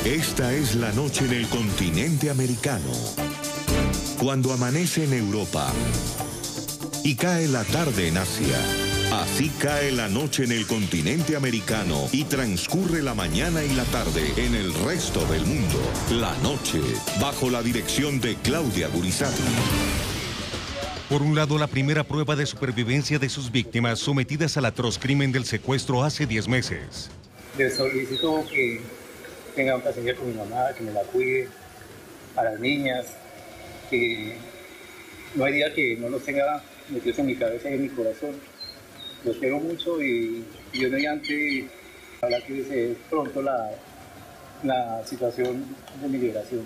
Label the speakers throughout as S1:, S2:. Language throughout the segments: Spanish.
S1: Esta es la noche en el continente americano. Cuando amanece en Europa y cae la tarde en Asia. Así cae la noche en el continente americano y transcurre la mañana y la tarde en el resto del mundo. La noche, bajo la dirección de Claudia Gurizati.
S2: Por un lado, la primera prueba de supervivencia de sus víctimas sometidas al atroz crimen del secuestro hace 10 meses.
S3: Les solicito que tengan paciencia con mi mamá, que me la cuide, a las niñas, que no hay día que no los tenga metidos en mi cabeza y en mi corazón. Los quiero mucho y yo mediante ojalá que se dé pronto la situación de mi liberación.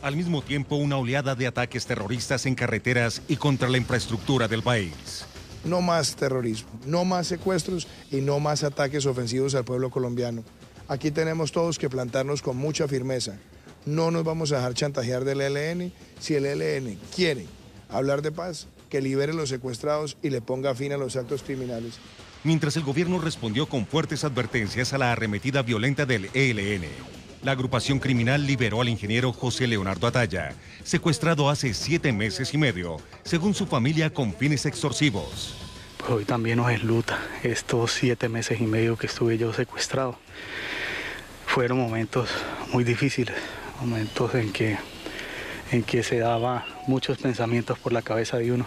S2: Al mismo tiempo, una oleada de ataques terroristas en carreteras y contra la infraestructura del país.
S4: No más terrorismo, no más secuestros y no más ataques ofensivos al pueblo colombiano. Aquí tenemos todos que plantarnos con mucha firmeza. No nos vamos a dejar chantajear del ELN. Si el ELN quiere hablar de paz, que libere a los secuestrados y le ponga fin a los actos criminales.
S2: Mientras el gobierno respondió con fuertes advertencias a la arremetida violenta del ELN, la agrupación criminal liberó al ingeniero José Leonardo Ataya, secuestrado hace 7 meses y medio, según su familia, con fines extorsivos.
S5: Pues hoy también nos enluta estos 7 meses y medio que estuve yo secuestrado. Fueron momentos muy difíciles, momentos en que se daba muchos pensamientos por la cabeza de uno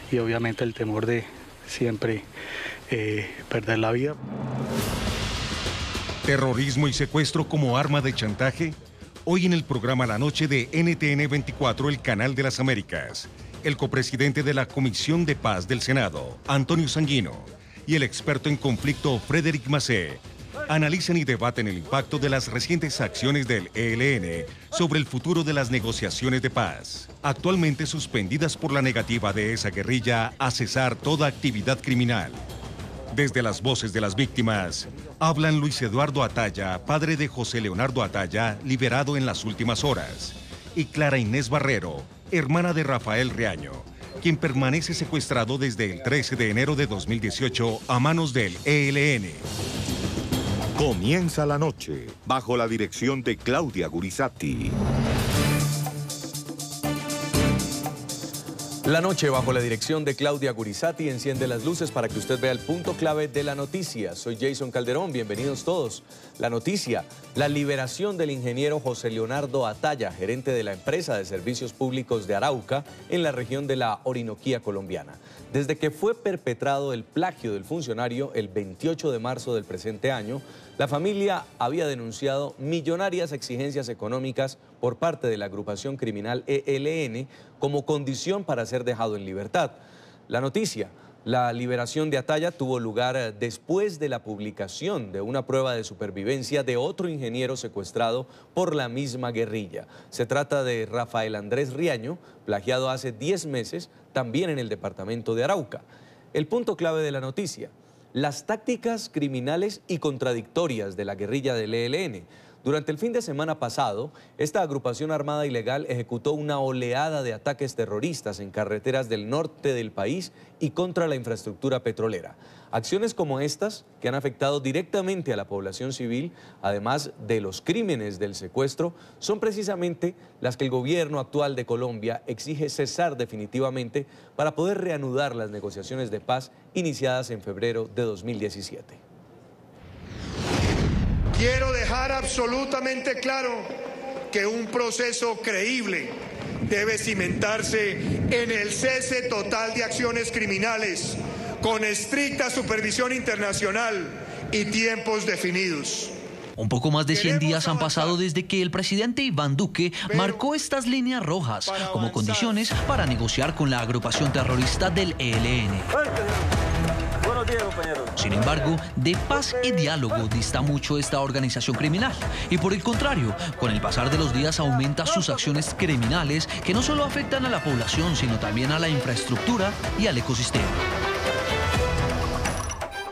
S5: y obviamente el temor de siempre perder la vida.
S2: Terrorismo y secuestro como arma de chantaje. Hoy en el programa La Noche de NTN 24, el Canal de las Américas, el copresidente de la Comisión de Paz del Senado, Antonio Sanguino, y el experto en conflicto, Frédéric Massé, analizan y debaten el impacto de las recientes acciones del ELN sobre el futuro de las negociaciones de paz, actualmente suspendidas por la negativa de esa guerrilla a cesar toda actividad criminal. Desde las voces de las víctimas, hablan Luis Eduardo Ataya, padre de José Leonardo Ataya, liberado en las últimas horas, y Clara Inés Barrero, hermana de Rafael Riaño, quien permanece secuestrado desde el 13 de enero de 2018 a manos del ELN.
S1: Comienza la noche, bajo la dirección de Claudia Gurizati.
S6: La noche, bajo la dirección de Claudia Gurizati, enciende las luces para que usted vea el punto clave de la noticia. Soy Jason Calderón, bienvenidos todos. La noticia, la liberación del ingeniero José Leonardo Ataya, gerente de la empresa de servicios públicos de Arauca, en la región de la Orinoquía colombiana. Desde que fue perpetrado el plagio del funcionario el 28 de marzo del presente año, la familia había denunciado millonarias exigencias económicas por parte de la agrupación criminal ELN como condición para ser dejado en libertad. La noticia, la liberación de Ataya tuvo lugar después de la publicación de una prueba de supervivencia de otro ingeniero secuestrado por la misma guerrilla. Se trata de Rafael Andrés Riaño, plagiado hace 10 meses, también en el departamento de Arauca. El punto clave de la noticia, las tácticas criminales y contradictorias de la guerrilla del ELN. Durante el fin de semana pasado, esta agrupación armada ilegal ejecutó una oleada de ataques terroristas en carreteras del norte del país y contra la infraestructura petrolera. Acciones como estas, que han afectado directamente a la población civil, además de los crímenes del secuestro, son precisamente las que el gobierno actual de Colombia exige cesar definitivamente para poder reanudar las negociaciones de paz iniciadas en febrero de 2017.
S7: Quiero dejar absolutamente claro que un proceso creíble debe cimentarse en el cese total de acciones criminales, con estricta supervisión internacional y tiempos definidos.
S8: Un poco más de 100 días han pasado desde que el presidente Iván Duque marcó estas líneas rojas como condiciones para negociar con la agrupación terrorista del ELN. Sin embargo, de paz y diálogo dista mucho esta organización criminal. Y por el contrario, con el pasar de los días aumenta sus acciones criminales que no solo afectan a la población, sino también a la infraestructura y al ecosistema.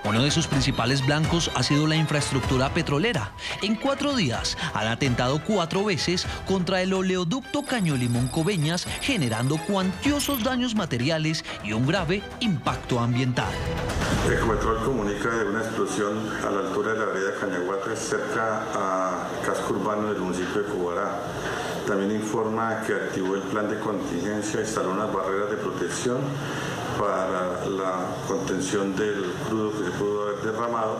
S8: Uno de sus principales blancos ha sido la infraestructura petrolera. En 4 días han atentado 4 veces contra el oleoducto Caño-Limón-Coveñas, generando cuantiosos daños materiales y un grave impacto ambiental.
S9: Ecopetrol comunica de una explosión a la altura de la vereda Cañaguate, cerca a casco urbano del municipio de Cubará. También informa que activó el plan de contingencia, instaló unas barreras de protección para la contención del crudo que se pudo haber derramado.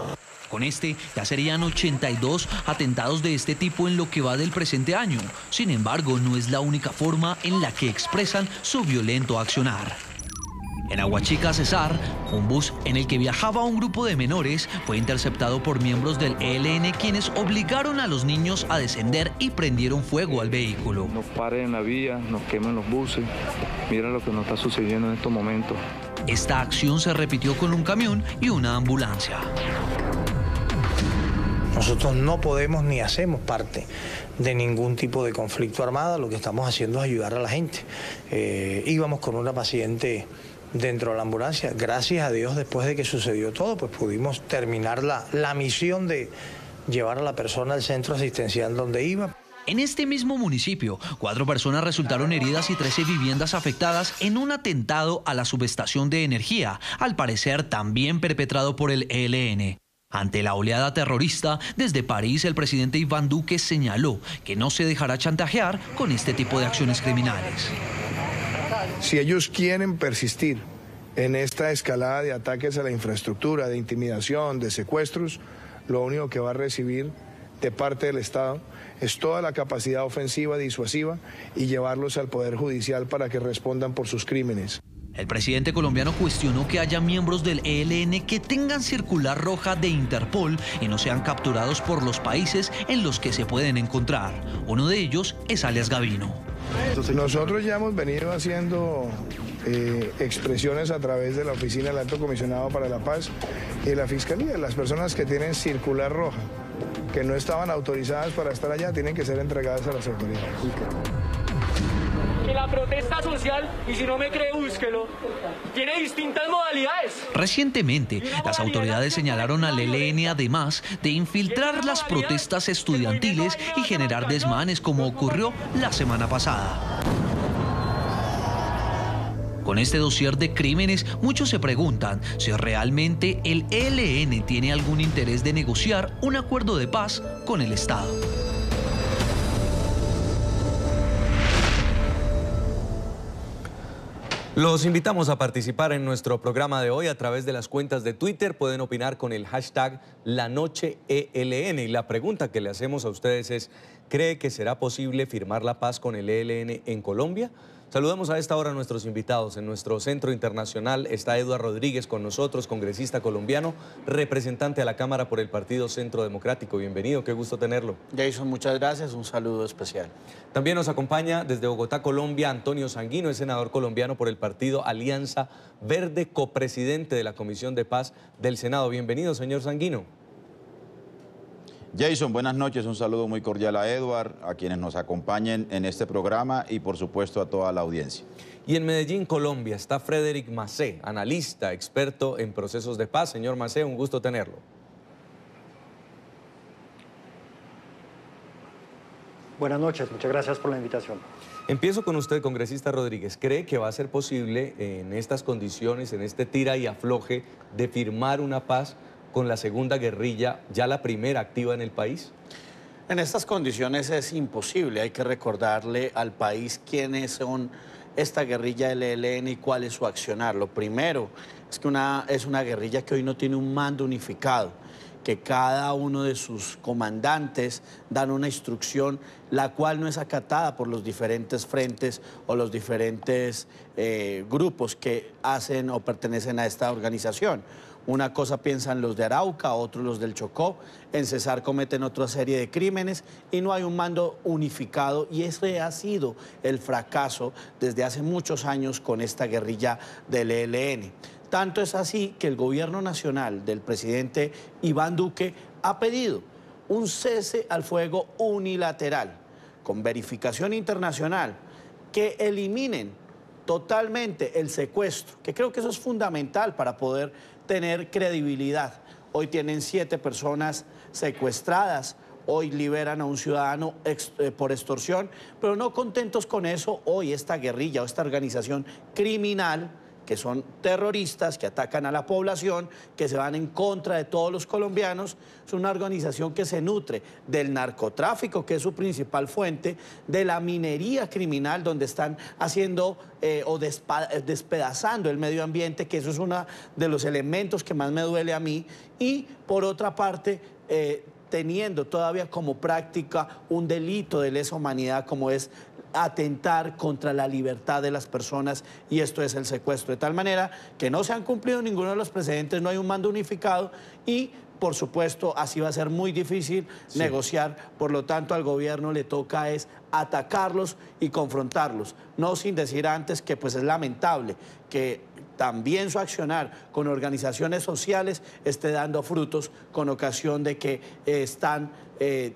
S8: Con este ya serían 82 atentados de este tipo en lo que va del presente año. Sin embargo, no es la única forma en la que expresan su violento accionar. En Aguachica, Cesar, un bus en el que viajaba un grupo de menores fue interceptado por miembros del ELN, quienes obligaron a los niños a descender y prendieron fuego al vehículo.
S10: Nos paren en la vía, nos queman los buses. Mira lo que nos está sucediendo en estos momentos.
S8: Esta acción se repitió con un camión y una ambulancia.
S11: Nosotros no podemos ni hacemos parte de ningún tipo de conflicto armado. Lo que estamos haciendo es ayudar a la gente. Íbamos con una paciente dentro de la ambulancia. Gracias a Dios, después de que sucedió todo, pues pudimos terminar la misión de llevar a la persona al centro asistencial donde iba.
S8: En este mismo municipio, 4 personas resultaron heridas y 13 viviendas afectadas en un atentado a la subestación de energía, al parecer también perpetrado por el ELN. Ante la oleada terrorista, desde París el presidente Iván Duque señaló que no se dejará chantajear con este tipo de acciones criminales.
S4: Si ellos quieren persistir en esta escalada de ataques a la infraestructura, de intimidación, de secuestros, lo único que va a recibir de parte del Estado es toda la capacidad ofensiva, disuasiva y llevarlos al Poder Judicial para que respondan por sus crímenes.
S8: El presidente colombiano cuestionó que haya miembros del ELN que tengan circular roja de Interpol y no sean capturados por los países en los que se pueden encontrar. Uno de ellos es alias Gavino.
S4: Nosotros ya hemos venido haciendo expresiones a través de la Oficina del Alto Comisionado para la Paz y de la Fiscalía. Las personas que tienen circular roja, que no estaban autorizadas para estar allá, tienen que ser entregadas a las autoridades.
S12: Que la protesta social, y si no me cree, búsquelo, tiene distintas modalidades.
S8: Recientemente, las autoridades señalaron al ELN además de infiltrar las protestas estudiantiles y generar desmanes como ocurrió la semana pasada. Con este dossier de crímenes, muchos se preguntan si realmente el ELN tiene algún interés de negociar un acuerdo de paz con el Estado.
S6: Los invitamos a participar en nuestro programa de hoy a través de las cuentas de Twitter. Pueden opinar con el hashtag LaNocheELN. Y la pregunta que le hacemos a ustedes es, ¿cree que será posible firmar la paz con el ELN en Colombia? Saludamos a esta hora a nuestros invitados. En nuestro centro internacional está Eduard Rodríguez con nosotros, congresista colombiano, representante a la Cámara por el Partido Centro Democrático. Bienvenido, qué gusto tenerlo.
S13: Jason, muchas gracias, un saludo especial.
S6: También nos acompaña desde Bogotá, Colombia, Antonio Sanguino, es senador colombiano por el partido Alianza Verde, copresidente de la Comisión de Paz del Senado. Bienvenido, señor Sanguino.
S14: Jason, buenas noches, un saludo muy cordial a Eduard, a quienes nos acompañen en este programa y por supuesto a toda la audiencia.
S6: Y en Medellín, Colombia, está Frédéric Macé, analista, experto en procesos de paz. Señor Macé, un gusto tenerlo.
S15: Buenas noches, muchas gracias por la invitación.
S6: Empiezo con usted, congresista Rodríguez. ¿Cree que va a ser posible en estas condiciones, en este tira y afloje, de firmar una paz con la segunda guerrilla, ya la primera activa en el país?
S13: En estas condiciones es imposible. Hay que recordarle al país quiénes son esta guerrilla del ELN y cuál es su accionar. Lo primero es que es una guerrilla que hoy no tiene un mando unificado, que cada uno de sus comandantes dan una instrucción, la cual no es acatada por los diferentes frentes o los diferentes grupos que hacen o pertenecen a esta organización. Una cosa piensan los de Arauca, otros los del Chocó. En Cesar cometen otra serie de crímenes y no hay un mando unificado, y ese ha sido el fracaso desde hace muchos años con esta guerrilla del ELN. Tanto es así que el gobierno nacional del presidente Iván Duque ha pedido un cese al fuego unilateral, con verificación internacional, que eliminen totalmente el secuestro, que creo que eso es fundamental para poder tener credibilidad. Hoy tienen 7 personas secuestradas. Hoy liberan a un ciudadano por extorsión, pero no contentos con eso, hoy esta guerrilla o esta organización criminal, que son terroristas, que atacan a la población, que se van en contra de todos los colombianos, es una organización que se nutre del narcotráfico, que es su principal fuente, de la minería criminal, donde están haciendo o despedazando el medio ambiente, que eso es uno de los elementos que más me duele a mí, y por otra parte, teniendo todavía como práctica un delito de lesa humanidad como es atentar contra la libertad de las personas, y esto es el secuestro, de tal manera que no se han cumplido ninguno de los precedentes, no hay un mando unificado y por supuesto así va a ser muy difícil negociar, por lo tanto al gobierno le toca es atacarlos y confrontarlos, no sin decir antes que pues es lamentable que también su accionar con organizaciones sociales esté dando frutos con ocasión de que están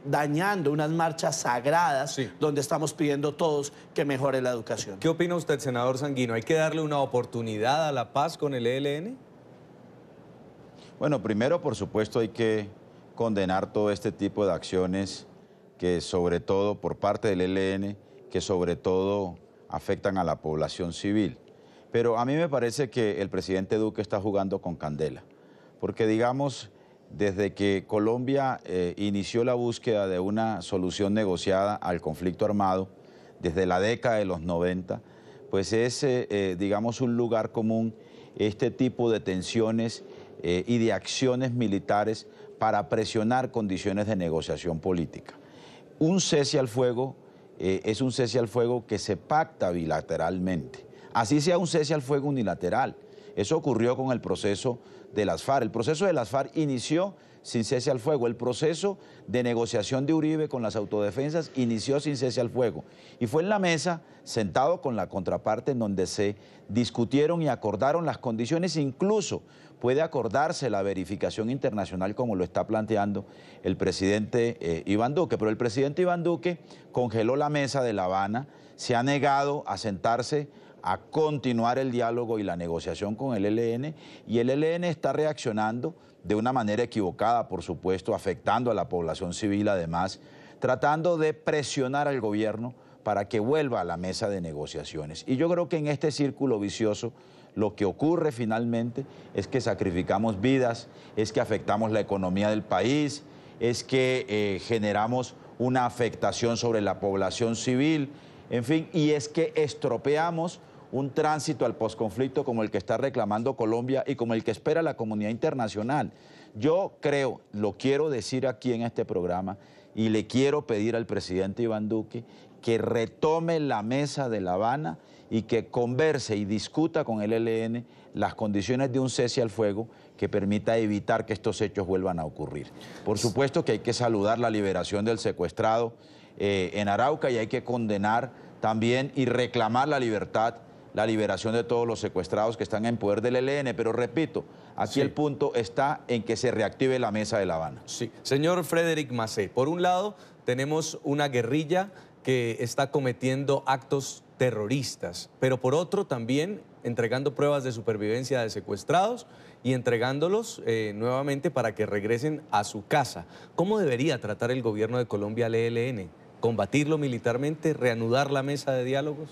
S13: dañando unas marchas sagradas donde estamos pidiendo todos que mejore la educación.
S6: ¿Qué opina usted, senador Sanguino? ¿Hay que darle una oportunidad a la paz con el ELN?
S14: Bueno, primero, por supuesto, hay que condenar todo este tipo de acciones que sobre todo por parte del ELN, que sobre todo afectan a la población civil. Pero a mí me parece que el presidente Duque está jugando con candela, porque digamos, desde que Colombia inició la búsqueda de una solución negociada al conflicto armado, desde la década de los 90, pues es, digamos, un lugar común este tipo de tensiones y de acciones militares para presionar condiciones de negociación política. Un cese al fuego es un cese al fuego que se pacta bilateralmente. Así sea un cese al fuego unilateral. Eso ocurrió con el proceso de las FARC. El proceso de las FARC inició sin cese al fuego. El proceso de negociación de Uribe con las autodefensas inició sin cese al fuego. Y fue en la mesa, sentado con la contraparte, en donde se discutieron y acordaron las condiciones. Incluso puede acordarse la verificación internacional como lo está planteando el presidente Iván Duque. Pero el presidente Iván Duque congeló la mesa de La Habana, se ha negado a sentarse a continuar el diálogo y la negociación con el ELN, y el ELN está reaccionando de una manera equivocada, por supuesto, afectando a la población civil además, tratando de presionar al gobierno para que vuelva a la mesa de negociaciones. Y yo creo que en este círculo vicioso lo que ocurre finalmente es que sacrificamos vidas, es que afectamos la economía del país, es que generamos una afectación sobre la población civil, en fin, y es que estropeamos un tránsito al posconflicto como el que está reclamando Colombia y como el que espera la comunidad internacional. Yo creo, lo quiero decir aquí en este programa, y le quiero pedir al presidente Iván Duque que retome la mesa de La Habana y que converse y discuta con el ELN las condiciones de un cese al fuego que permita evitar que estos hechos vuelvan a ocurrir. Por supuesto que hay que saludar la liberación del secuestrado en Arauca, y hay que condenar también y reclamar la liberación de todos los secuestrados que están en poder del ELN, pero repito, aquí el punto está en que se reactive la mesa de La Habana.
S6: Sí, señor Frédéric Massé, por un lado tenemos una guerrilla que está cometiendo actos terroristas, pero por otro también entregando pruebas de supervivencia de secuestrados y entregándolos nuevamente para que regresen a su casa. ¿Cómo debería tratar el gobierno de Colombia al ELN? ¿Combatirlo militarmente? ¿Reanudar la mesa de diálogos?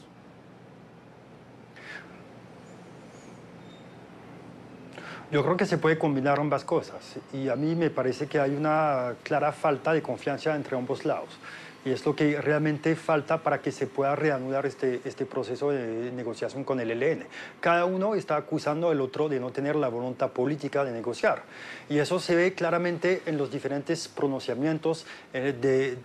S15: Yo creo que se puede combinar ambas cosas, y a mí me parece que hay una clara falta de confianza entre ambos lados. Y es lo que realmente falta para que se pueda reanudar este proceso de negociación con el ELN. Cada uno está acusando al otro de no tener la voluntad política de negociar. Y eso se ve claramente en los diferentes pronunciamientos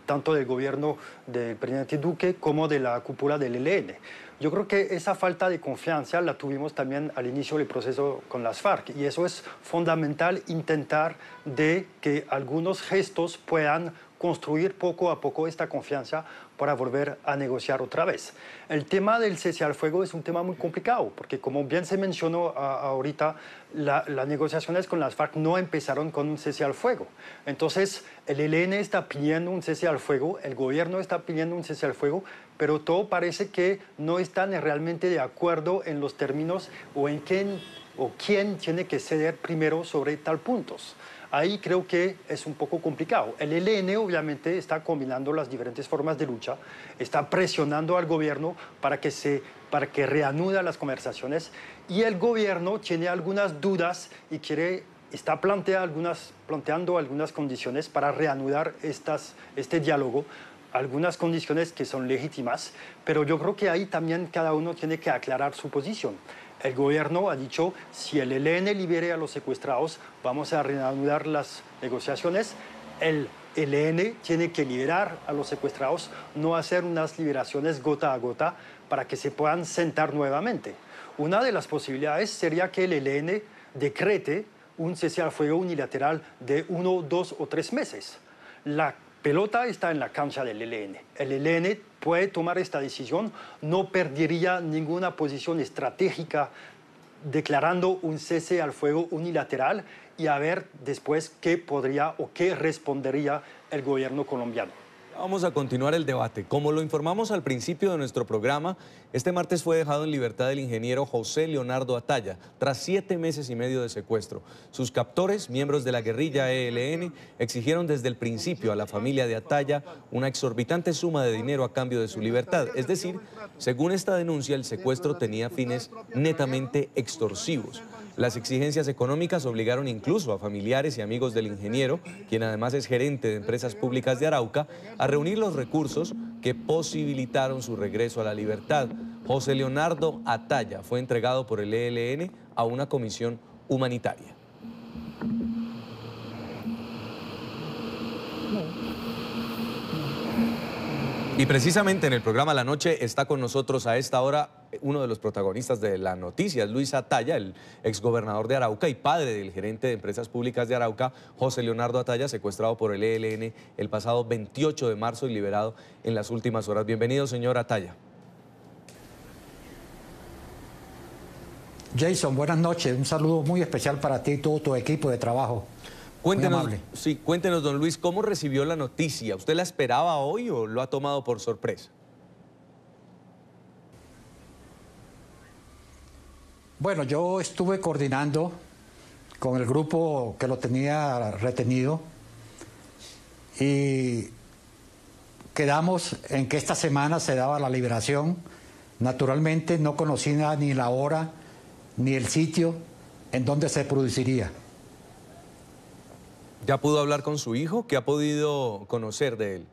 S15: tanto del gobierno del presidente Duque como de la cúpula del ELN. Yo creo que esa falta de confianza la tuvimos también al inicio del proceso con las FARC, y eso es fundamental, intentar de que algunos gestos puedan construir poco a poco esta confianza para volver a negociar otra vez. El tema del cese al fuego es un tema muy complicado, porque como bien se mencionó ahorita, las negociaciones con las FARC no empezaron con un cese al fuego. Entonces, el ELN está pidiendo un cese al fuego, el gobierno está pidiendo un cese al fuego, pero todo parece que no están realmente de acuerdo en los términos o en qué o quién tiene que ceder primero sobre tal puntos. Ahí creo que es un poco complicado. El ELN obviamente está combinando las diferentes formas de lucha, está presionando al gobierno para que reanude las conversaciones, y el gobierno tiene algunas dudas y está planteando algunas condiciones para reanudar este diálogo, algunas condiciones que son legítimas, pero yo creo que ahí también cada uno tiene que aclarar su posición. El gobierno ha dicho, si el ELN libere a los secuestrados, vamos a reanudar las negociaciones. El ELN tiene que liberar a los secuestrados, no hacer unas liberaciones gota a gota para que se puedan sentar nuevamente. Una de las posibilidades sería que el ELN decrete un cese al fuego unilateral de 1, 2 o 3 meses. La pelota está en la cancha del ELN. El ELN puede tomar esta decisión, no perdería ninguna posición estratégica declarando un cese al fuego unilateral, y a ver después qué podría o qué respondería el gobierno colombiano.
S6: Vamos a continuar el debate. Como lo informamos al principio de nuestro programa, este martes fue dejado en libertad el ingeniero José Leonardo Atalla, tras 7 meses y medio de secuestro. Sus captores, miembros de la guerrilla ELN, exigieron desde el principio a la familia de Atalla una exorbitante suma de dinero a cambio de su libertad. Es decir, según esta denuncia, el secuestro tenía fines netamente extorsivos. Las exigencias económicas obligaron incluso a familiares y amigos del ingeniero, quien además es gerente de Empresas Públicas de Arauca, a reunir los recursos que posibilitaron su regreso a la libertad. José Leonardo Atalla fue entregado por el ELN a una comisión humanitaria. Y precisamente en el programa La Noche está con nosotros a esta hora uno de los protagonistas de la noticia, Luis Atalla, el exgobernador de Arauca y padre del gerente de Empresas Públicas de Arauca, José Leonardo Atalla, secuestrado por el ELN el pasado 28 de marzo y liberado en las últimas horas. Bienvenido, señor Atalla.
S16: Jason, buenas noches. Un saludo muy especial para ti y todo tu equipo de trabajo.
S6: Cuéntenos, don Luis, ¿cómo recibió la noticia? ¿Usted la esperaba hoy o lo ha tomado por sorpresa?
S16: Bueno, yo estuve coordinando con el grupo que lo tenía retenido y quedamos en que esta semana se daba la liberación. Naturalmente no conocía ni la hora ni el sitio en donde se produciría.
S6: ¿Ya pudo hablar con su hijo? ¿Qué ha podido conocer de él?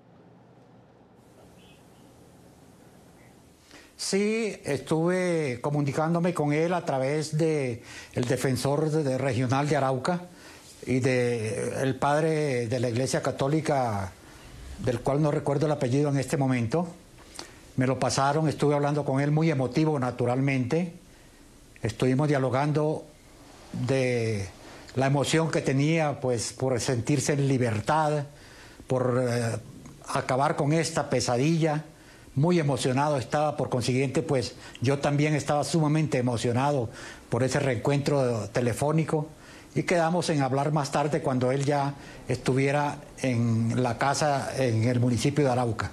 S16: Sí, estuve comunicándome con él a través del defensor regional de Arauca y del padre de la Iglesia Católica, del cual no recuerdo el apellido en este momento. Me lo pasaron, estuve hablando con él, muy emotivo naturalmente. Estuvimos dialogando de la emoción que tenía pues por sentirse en libertad, por acabar con esta pesadilla. Muy emocionado estaba, por consiguiente pues yo también estaba sumamente emocionado por ese reencuentro telefónico, y quedamos en hablar más tarde cuando él ya estuviera en la casa en el municipio de Arauca.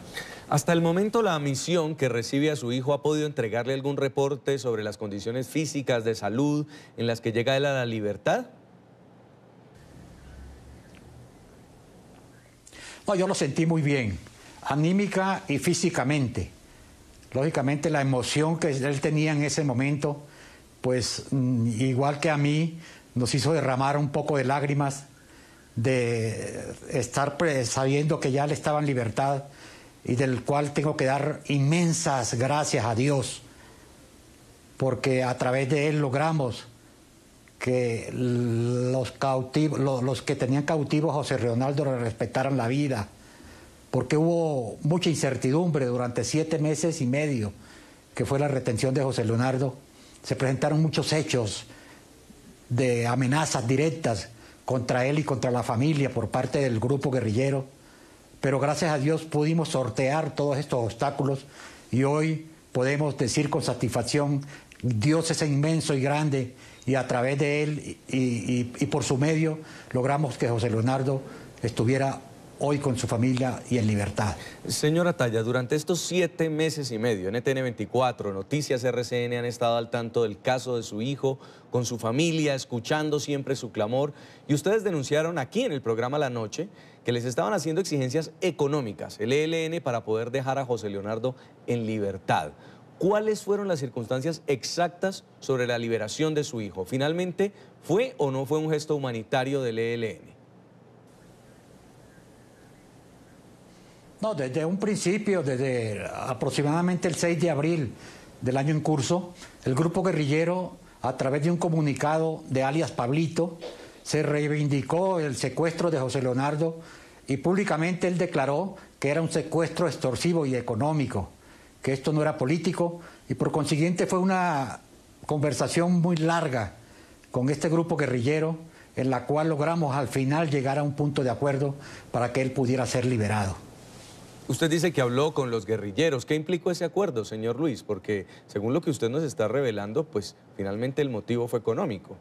S6: Hasta el momento, la misión que recibe a su hijo ha podido entregarle algún reporte sobre las condiciones físicas de salud en las que llega él a la libertad.
S16: No, yo lo sentí muy bien, anímica y físicamente. Lógicamente la emoción que él tenía en ese momento, pues igual que a mí, nos hizo derramar un poco de lágrimas de estar sabiendo que ya él estaba en libertad, y del cual tengo que dar inmensas gracias a Dios, porque a través de él logramos que los que tenían cautivo a José Leonardo le respetaran la vida, porque hubo mucha incertidumbre durante 7 meses y medio que fue la retención de José Leonardo. Se presentaron muchos hechos de amenazas directas contra él y contra la familia por parte del grupo guerrillero, pero gracias a Dios pudimos sortear todos estos obstáculos y hoy podemos decir con satisfacción: Dios es inmenso y grande, y a través de él y por su medio logramos que José Leonardo estuviera hoy con su familia y en libertad.
S6: Señor Ataya, durante estos 7 meses y medio, NTN 24, Noticias RCN han estado al tanto del caso de su hijo, con su familia, escuchando siempre su clamor, y ustedes denunciaron aquí en el programa La Noche que les estaban haciendo exigencias económicas, el ELN, para poder dejar a José Leonardo en libertad. ¿Cuáles fueron las circunstancias exactas sobre la liberación de su hijo? ¿Finalmente fue o no fue un gesto humanitario del ELN?
S16: No, desde un principio, desde aproximadamente el 6 de abril del año en curso, el grupo guerrillero, a través de un comunicado de alias Pablito, se reivindicó el secuestro de José Leonardo y públicamente él declaró que era un secuestro extorsivo y económico, que esto no era político, y por consiguiente fue una conversación muy larga con este grupo guerrillero, en la cual logramos al final llegar a un punto de acuerdo para que él pudiera ser liberado.
S6: Usted dice que habló con los guerrilleros. ¿Qué implicó ese acuerdo, señor Luis? Porque según lo que usted nos está revelando, pues finalmente el motivo fue económico.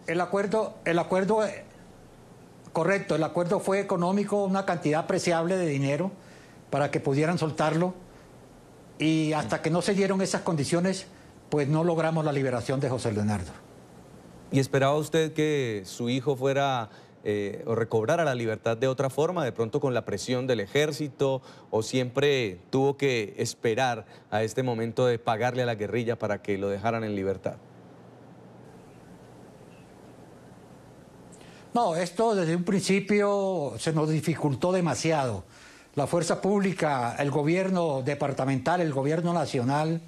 S16: El acuerdo, correcto, el acuerdo fue económico, una cantidad apreciable de dinero para que pudieran soltarlo, y hasta que no se dieron esas condiciones, pues no logramos la liberación de José Leonardo.
S6: ¿Y esperaba usted que su hijo fuera o recobrara la libertad de otra forma, de pronto con la presión del ejército, o siempre tuvo que esperar a este momento de pagarle a la guerrilla para que lo dejaran en libertad?
S16: No, esto desde un principio se nos dificultó demasiado. La fuerza pública, el gobierno departamental, el gobierno nacional,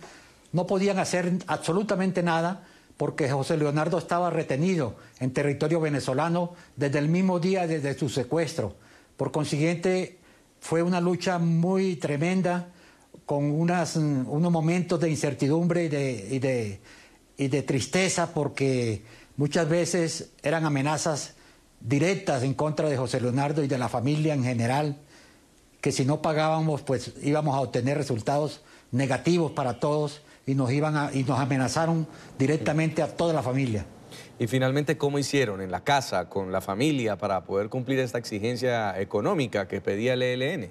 S16: no podían hacer absolutamente nada porque José Leonardo estaba retenido en territorio venezolano desde el mismo día desde su secuestro. Por consiguiente, fue una lucha muy tremenda, con unos momentos de incertidumbre y de tristeza, porque muchas veces eran amenazas directas en contra de José Leonardo y de la familia en general, que si no pagábamos, pues íbamos a obtener resultados negativos para todos, y nos amenazaron directamente a toda la familia.
S6: Y finalmente, ¿cómo hicieron en la casa, con la familia, para poder cumplir esta exigencia económica que pedía el ELN?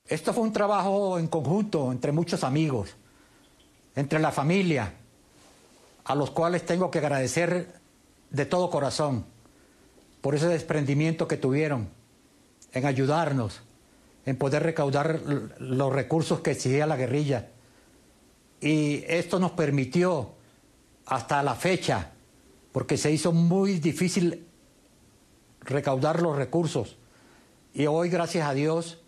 S16: Esto fue un trabajo en conjunto entre muchos amigos, entre la familia, a los cuales tengo que agradecer de todo corazón por ese desprendimiento que tuvieron en ayudarnos, en poder recaudar los recursos que exigía la guerrilla. Y esto nos permitió hasta la fecha, porque se hizo muy difícil recaudar los recursos. Y hoy, gracias a Dios,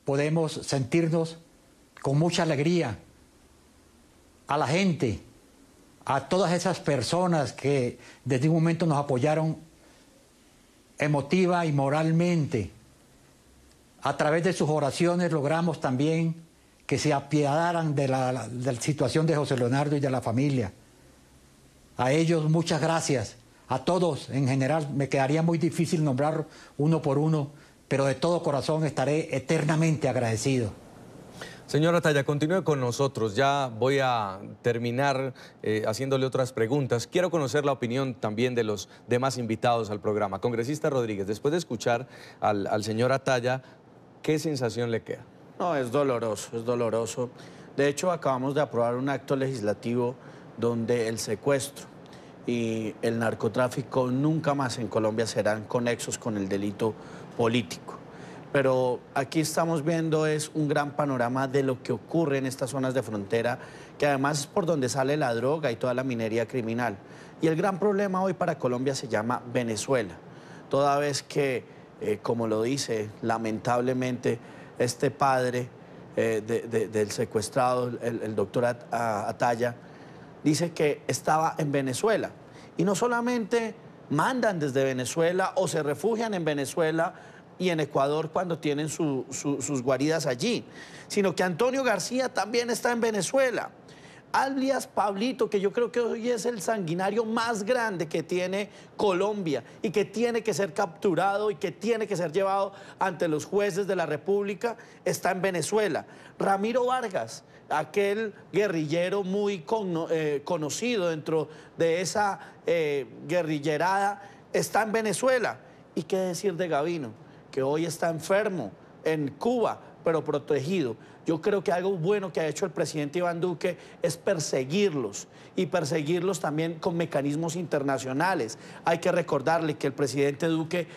S16: podemos sentirnos con mucha alegría. A la gente, a todas esas personas que desde un momento nos apoyaron emotiva y moralmente. A través de sus oraciones logramos también que se apiadaran de la situación de José Leonardo y de la familia. A ellos muchas gracias, a todos en general. Me quedaría muy difícil nombrar uno por uno, pero de todo corazón estaré eternamente agradecido.
S6: Señor Ataya, continúe con nosotros. Ya voy a terminar haciéndole otras preguntas. Quiero conocer la opinión también de los demás invitados al programa. Congresista Rodríguez, después de escuchar al señor Ataya, ¿qué sensación le queda?
S13: No, es doloroso, es doloroso. De hecho, acabamos de aprobar un acto legislativo donde el secuestro y el narcotráfico nunca más en Colombia serán conexos con el delito político. Pero aquí estamos viendo es un gran panorama de lo que ocurre en estas zonas de frontera, que además es por donde sale la droga y toda la minería criminal. Y el gran problema hoy para Colombia se llama Venezuela, toda vez que, como lo dice lamentablemente este padre del secuestrado, el doctor Ataya, dice que estaba en Venezuela. Y no solamente mandan desde Venezuela o se refugian en Venezuela y en Ecuador cuando tienen sus guaridas allí, sino que Antonio García también está en Venezuela. alias Pablito, que yo creo que hoy es el sanguinario más grande que tiene Colombia y que tiene que ser capturado y que tiene que ser llevado ante los jueces de la República, está en Venezuela. Ramiro Vargas, aquel guerrillero muy conocido dentro de esa guerrillerada, está en Venezuela. ¿Y qué decir de Gavino, que hoy está enfermo en Cuba, pero protegido? Yo creo que algo bueno que ha hecho el presidente Iván Duque es perseguirlos y perseguirlos también con mecanismos internacionales. Hay que recordarle que el presidente Duque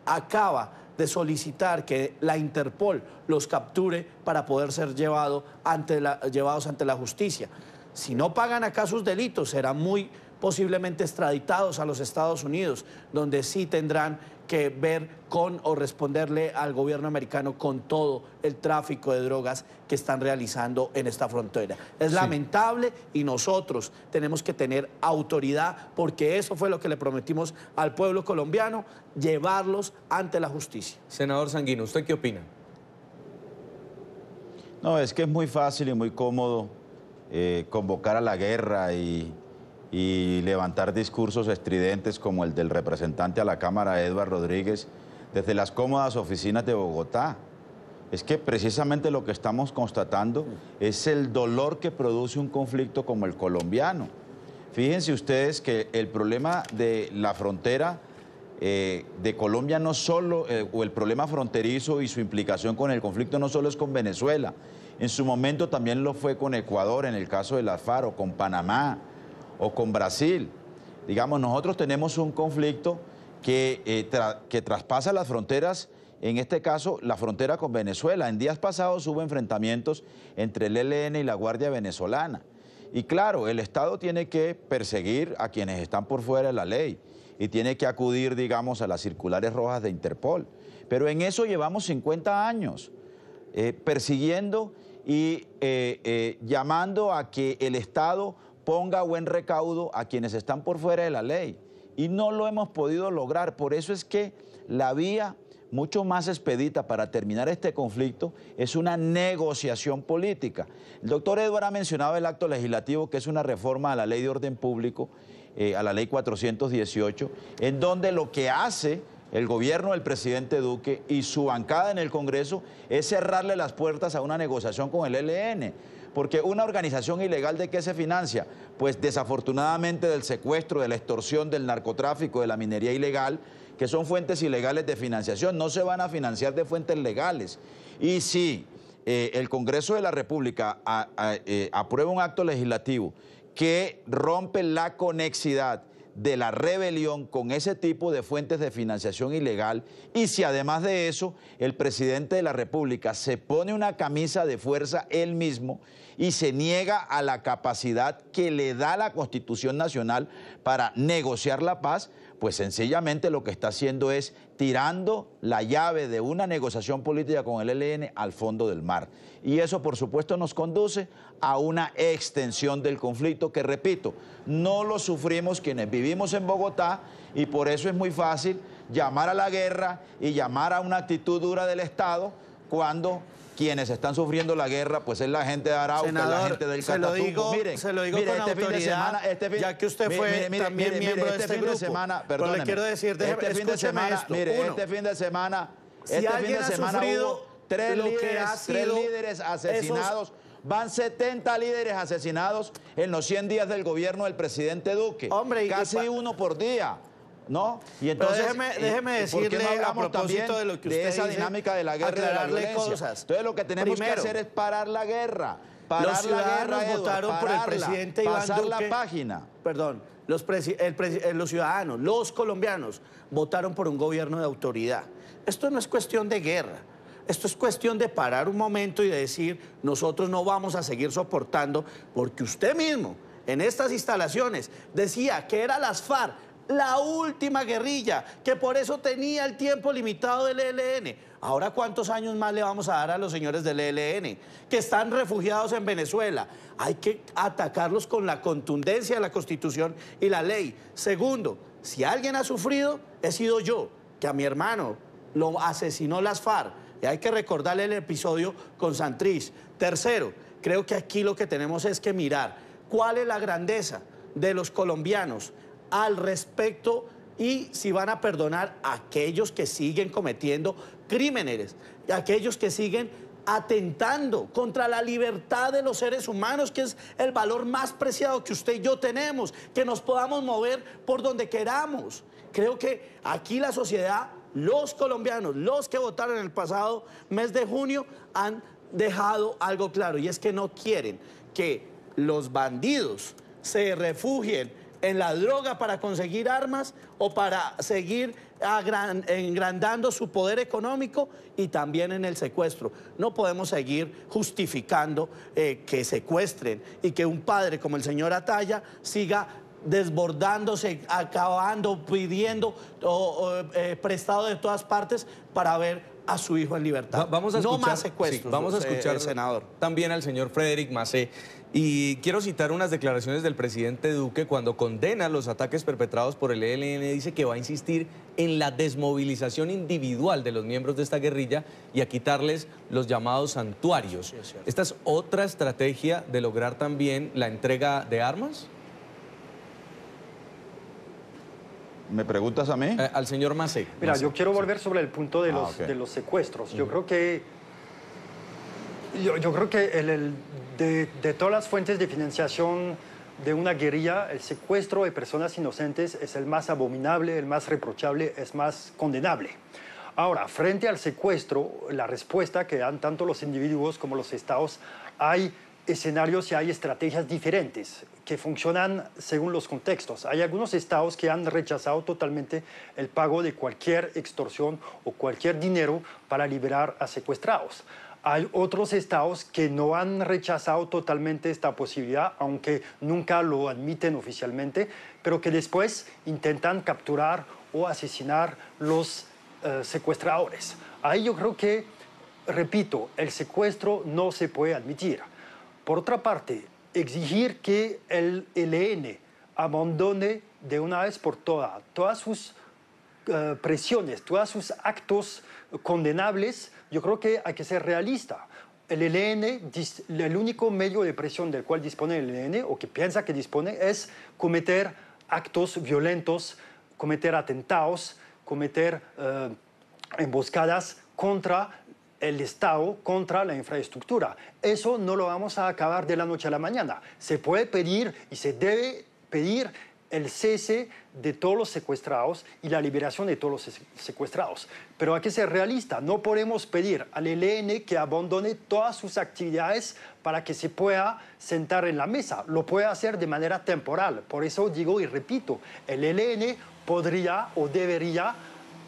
S13: acaba de solicitar que la Interpol los capture para poder ser llevados ante la justicia. Si no pagan acá sus delitos, serán muy posiblemente extraditados a los Estados Unidos, donde sí tendrán que ver con o responderle al gobierno americano con todo el tráfico de drogas que están realizando en esta frontera. Es lamentable y nosotros tenemos que tener autoridad, porque eso fue lo que le prometimos al pueblo colombiano, llevarlos ante la justicia.
S6: Senador Sanguino, ¿usted qué opina?
S14: No, es que es muy fácil y muy cómodo convocar a la guerra y levantar discursos estridentes como el del representante a la Cámara, Edward Rodríguez, desde las cómodas oficinas de Bogotá. Es que precisamente lo que estamos constatando es el dolor que produce un conflicto como el colombiano. Fíjense ustedes que el problema de la frontera de Colombia no solo, o el problema fronterizo y su implicación con el conflicto no solo es con Venezuela, en su momento también lo fue con Ecuador en el caso de las FARC, o con Panamá, o con Brasil. Digamos, nosotros tenemos un conflicto que traspasa las fronteras, en este caso la frontera con Venezuela. En días pasados hubo enfrentamientos entre el ELN y la Guardia Venezolana. Y claro, el Estado tiene que perseguir a quienes están por fuera de la ley y tiene que acudir, digamos, a las circulares rojas de Interpol. Pero en eso llevamos 50 años, persiguiendo y llamando a que el Estado ponga buen recaudo a quienes están por fuera de la ley. Y no lo hemos podido lograr. Por eso es que la vía mucho más expedita para terminar este conflicto es una negociación política. El doctor Edward ha mencionado el acto legislativo, que es una reforma a la Ley de Orden Público, a la Ley 418, en donde lo que hace el gobierno del presidente Duque y su bancada en el Congreso es cerrarle las puertas a una negociación con el ELN. Porque una organización ilegal, ¿de qué se financia? Pues desafortunadamente del secuestro, de la extorsión, del narcotráfico, de la minería ilegal, que son fuentes ilegales de financiación, no se van a financiar de fuentes legales. Y si el Congreso de la República aprueba un acto legislativo que rompe la conexidad de la rebelión con ese tipo de fuentes de financiación ilegal, y si además de eso el presidente de la República se pone una camisa de fuerza él mismo y se niega a la capacidad que le da la Constitución Nacional para negociar la paz, pues sencillamente lo que está haciendo es tirando la llave de una negociación política con el ELN al fondo del mar. Y eso, por supuesto, nos conduce a una extensión del conflicto que, repito, no lo sufrimos quienes vivimos en Bogotá, y por eso es muy fácil llamar a la guerra y llamar a una actitud dura del Estado cuando quienes están sufriendo la guerra pues es la gente de Arauca,
S13: Senador,
S14: la gente del Catatumbo.
S13: Se lo digo con autoridad, ya que usted fue también miembro de este grupo. Pero le quiero decir, escúcheme esto.
S14: Este fin de semana,
S13: si alguien ha sufrido
S14: tres líderes asesinados. Van 70 líderes asesinados en los 100 días del gobierno del presidente Duque.
S13: Hombre,
S14: casi uno por día, ¿no? Y entonces,
S13: déjeme decirle,
S14: no
S13: a propósito de lo que usted
S14: esa
S13: dice,
S14: dinámica de la guerra y de la violencia.
S13: Cosas.
S14: Entonces lo que tenemos que hacer es parar la guerra. Parar
S13: los ciudadanos votaron por el presidente Iván Duque.
S14: Pasar la página.
S13: Perdón, los ciudadanos, los colombianos, votaron por un gobierno de autoridad. Esto no es cuestión de guerra. Esto es cuestión de parar un momento y de decir, nosotros no vamos a seguir soportando, porque usted mismo, en estas instalaciones, decía que era las FARC, la última guerrilla, que por eso tenía el tiempo limitado del ELN. Ahora, ¿cuántos años más le vamos a dar a los señores del ELN que están refugiados en Venezuela? Hay que atacarlos con la contundencia de la Constitución y la ley. Segundo, si alguien ha sufrido, he sido yo, que a mi hermano lo asesinó las FARC. Y hay que recordarle el episodio con Santrich. Tercero, creo que aquí lo que tenemos es que mirar cuál es la grandeza de los colombianos al respecto y si van a perdonar a aquellos que siguen cometiendo crímenes, a aquellos que siguen atentando contra la libertad de los seres humanos, que es el valor más preciado que usted y yo tenemos, que nos podamos mover por donde queramos. Creo que aquí la sociedad, los colombianos, los que votaron en el pasado mes de junio, han dejado algo claro, y es que no quieren que los bandidos se refugien en la droga para conseguir armas o para seguir engrandando su poder económico, y también en el secuestro. No podemos seguir justificando que secuestren y que un padre como el señor Ataya siga desbordándose, acabando, pidiendo prestado de todas partes para ver a su hijo en libertad.
S6: Vamos a escuchar,
S13: no más secuestros,
S6: sí, vamos a escuchar,
S13: senador.
S6: También al señor Frédéric Massé. Y quiero citar unas declaraciones del presidente Duque cuando condena los ataques perpetrados por el ELN. Dice que va a insistir en la desmovilización individual de los miembros de esta guerrilla y a quitarles los llamados santuarios. Sí, es ¿esta es otra estrategia de lograr también la entrega de armas?
S14: ¿Me preguntas a mí?
S6: Al señor Massé.
S15: Mira, yo quiero volver sobre el punto de los secuestros. Yo creo que de todas las fuentes de financiación de una guerrilla, el secuestro de personas inocentes es el más abominable, el más reprochable, es más condenable. Ahora, frente al secuestro, la respuesta que dan tanto los individuos como los estados, hay escenarios y hay estrategias diferentes que funcionan según los contextos. Hay algunos estados que han rechazado totalmente el pago de cualquier extorsión o cualquier dinero para liberar a secuestrados. Hay otros estados que no han rechazado totalmente esta posibilidad, aunque nunca lo admiten oficialmente, pero que después intentan capturar o asesinar los secuestradores. Ahí yo creo que, repito, el secuestro no se puede admitir. Por otra parte, exigir que el ELN abandone de una vez por todas sus presiones, todos sus actos condenables, yo creo que hay que ser realista. El ELN, el único medio de presión del cual dispone el ELN, o que piensa que dispone, es cometer actos violentos, cometer atentados, cometer emboscadas contra el Estado, contra la infraestructura. Eso no lo vamos a acabar de la noche a la mañana. Se puede pedir y se debe pedir el cese de todos los secuestrados y la liberación de todos los secuestrados. Pero hay que ser realista. No podemos pedir al ELN que abandone todas sus actividades para que se pueda sentar en la mesa. Lo puede hacer de manera temporal. Por eso digo y repito, el ELN podría o debería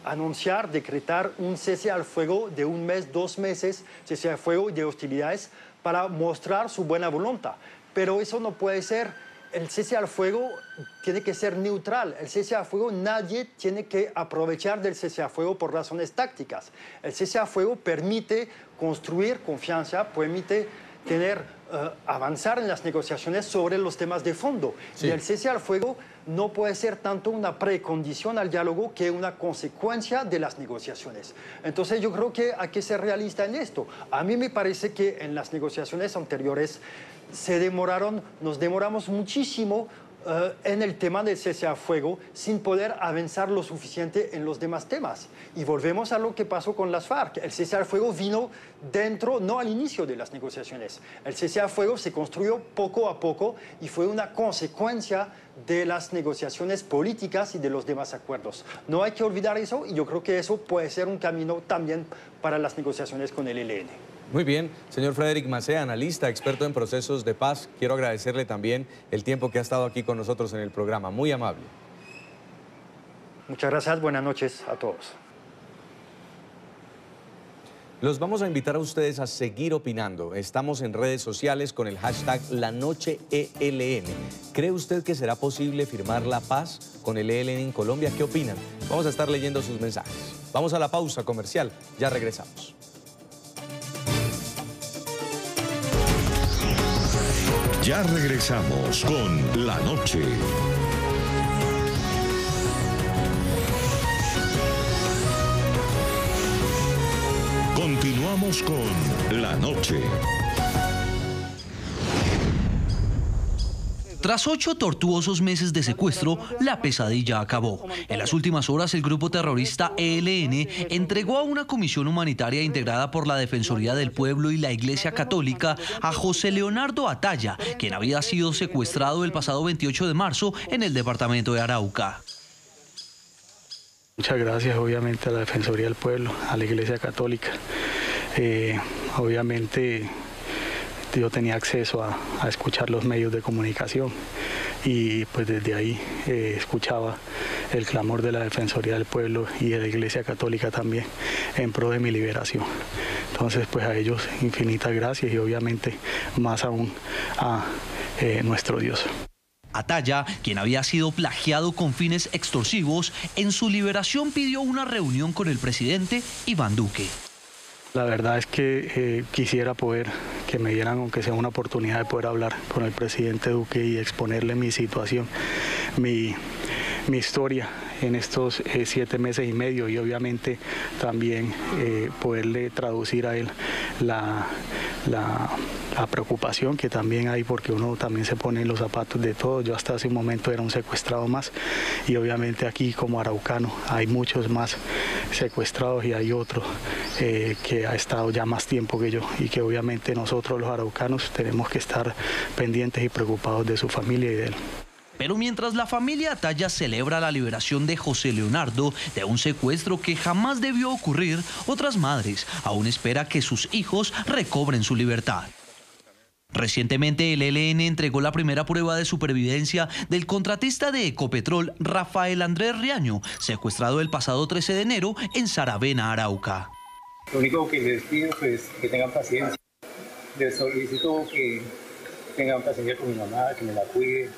S15: anunciar, decretar un cese al fuego de 1 mes, 2 meses, cese al fuego de hostilidades para mostrar su buena voluntad. Pero eso no puede ser. El cese al fuego tiene que ser neutral. El cese al fuego, nadie tiene que aprovechar del cese al fuego por razones tácticas. El cese al fuego permite construir confianza, permite avanzar en las negociaciones sobre los temas de fondo. Sí. Y el cese al fuego no puede ser tanto una precondición al diálogo que una consecuencia de las negociaciones. Entonces yo creo que hay que ser realista en esto. A mí me parece que en las negociaciones anteriores nos demoramos muchísimo en el tema del cese al fuego sin poder avanzar lo suficiente en los demás temas. Y volvemos a lo que pasó con las FARC. El cese al fuego vino dentro, no al inicio de las negociaciones. El cese al fuego se construyó poco a poco y fue una consecuencia de las negociaciones políticas y de los demás acuerdos. No hay que olvidar eso, y yo creo que eso puede ser un camino también para las negociaciones con el ELN.
S6: Muy bien, señor Frédéric Massé, analista, experto en procesos de paz. Quiero agradecerle también el tiempo que ha estado aquí con nosotros en el programa. Muy amable.
S15: Muchas gracias, buenas noches a todos.
S6: Los vamos a invitar a ustedes a seguir opinando. Estamos en redes sociales con el hashtag LaNocheELN. ¿Cree usted que será posible firmar la paz con el ELN en Colombia? ¿Qué opinan? Vamos a estar leyendo sus mensajes. Vamos a la pausa comercial. Ya regresamos.
S1: Ya regresamos con La Noche. Continuamos con La Noche.
S8: Tras 8 tortuosos meses de secuestro, la pesadilla acabó. En las últimas horas, el grupo terrorista ELN entregó a una comisión humanitaria integrada por la Defensoría del Pueblo y la Iglesia Católica a José Leonardo Atalla, quien había sido secuestrado el pasado 28 de marzo en el departamento de Arauca.
S5: Muchas gracias, obviamente, a la Defensoría del Pueblo, a la Iglesia Católica. Obviamente, yo tenía acceso a escuchar los medios de comunicación y pues desde ahí escuchaba el clamor de la Defensoría del Pueblo y de la Iglesia Católica también en pro de mi liberación. Entonces, pues a ellos infinitas gracias y obviamente más aún a nuestro Dios.
S8: Atalla, quien había sido plagiado con fines extorsivos, en su liberación pidió una reunión con el presidente Iván Duque.
S5: La verdad es que quisiera poder que me dieran, aunque sea una oportunidad de poder hablar con el presidente Duque y exponerle mi situación, mi historia en estos 7 meses y medio y obviamente también poderle traducir a él la preocupación que también hay, porque uno también se pone en los zapatos de todos. Yo hasta hace un momento era un secuestrado más y obviamente aquí como araucano hay muchos más secuestrados y hay otro que ha estado ya más tiempo que yo y que obviamente nosotros los araucanos tenemos que estar pendientes y preocupados de su familia y de él.
S8: Pero mientras la familia Atalla celebra la liberación de José Leonardo de un secuestro que jamás debió ocurrir, otras madres aún esperan que sus hijos recobren su libertad. Recientemente el ELN entregó la primera prueba de supervivencia del contratista de Ecopetrol, Rafael Andrés Riaño, secuestrado el pasado 13 de enero en Saravena, Arauca.
S3: Lo único que les pido es pues, que tengan paciencia. Les solicito que tengan paciencia con mi mamá, que me la cuide,